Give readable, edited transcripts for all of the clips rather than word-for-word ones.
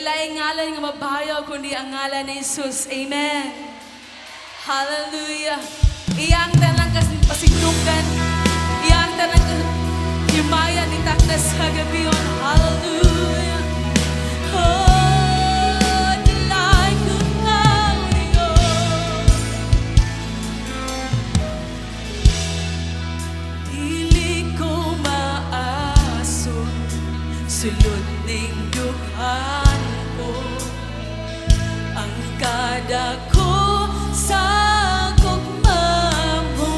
laing ngalan nga mabayaw kundi ang ngalan ni Jesus. Amen. Hallelujah. Iyang tanang pasigdukan. Iyang tanang himayan ni takdas sa gabi on. Hallelujah. Oh, delight ko now, dili ko maaso sulod ning dughan ko ang kada ko sa gugmamo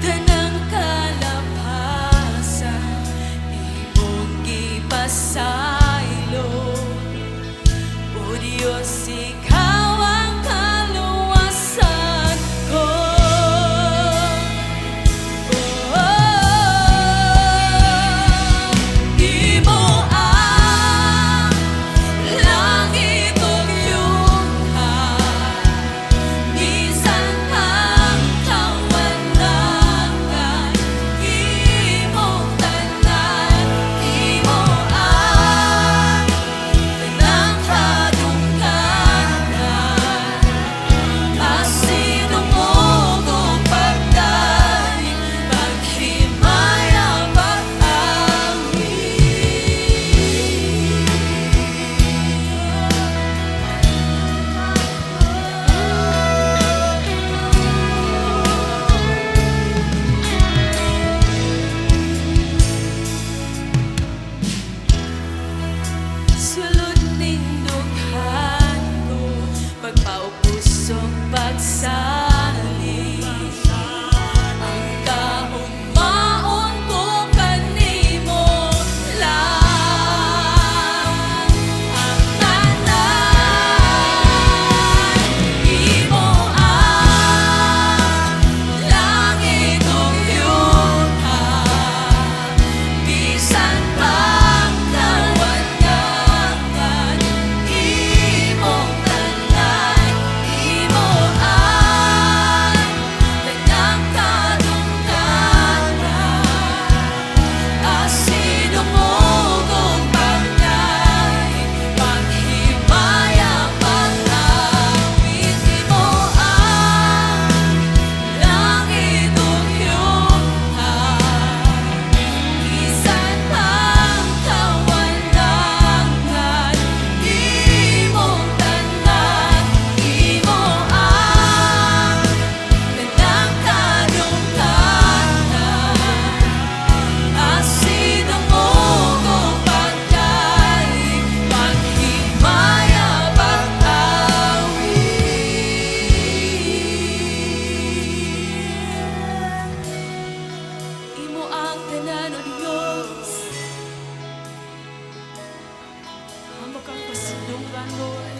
tanang kalapasan imong gipasaylo o Diyos ikaw ang kaluwasan ko. Sulod ning dughan ko pagpaupusong pagsali ang kaugmaon ko kanimo lang ang tanan imo ang langit ug yuta bisan pang kawangan imong tanan imo ang tanang kadungkanan asinumugong pagkay paghimaya pag-awit imo ang langit ug yuta bisan pang kawangan imong tanan imo ang tanang kadungkanan asinumugong pagkay paghimaya pag-awit imo ang tanan o Diyos. Amo kang pasidungan, Lord.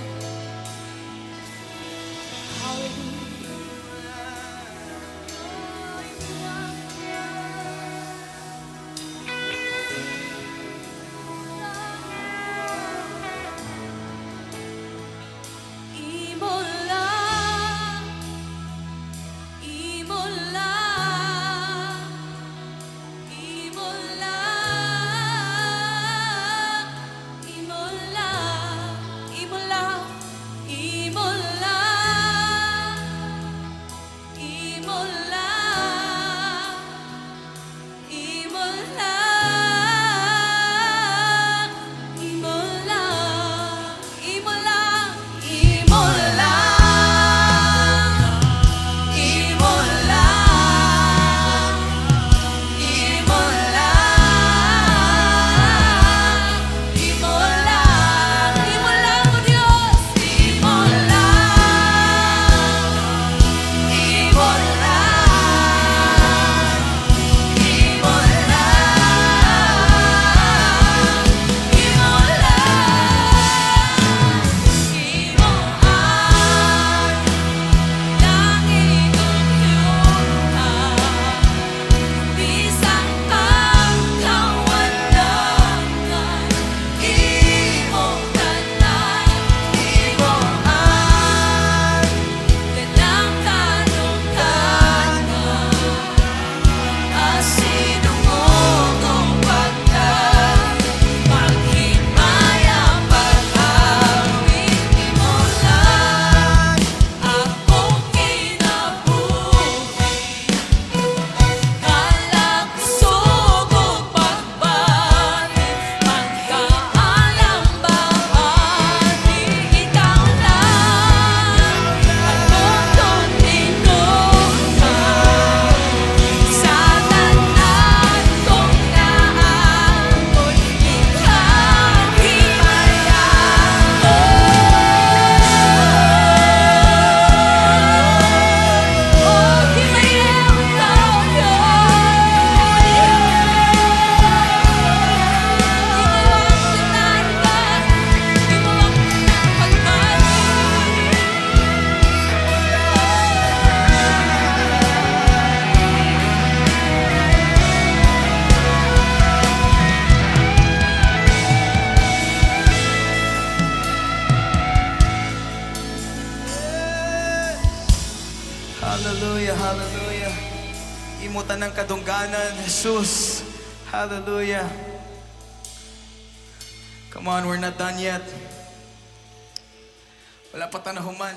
Imo lang, imo lang, imo lang, imo lang, imo lang, imo lang, Hallelujah, hallelujah. Imutan ng kadungganan, Jesus. Hallelujah. Come on, we're not done yet. Wala pa tanahuman.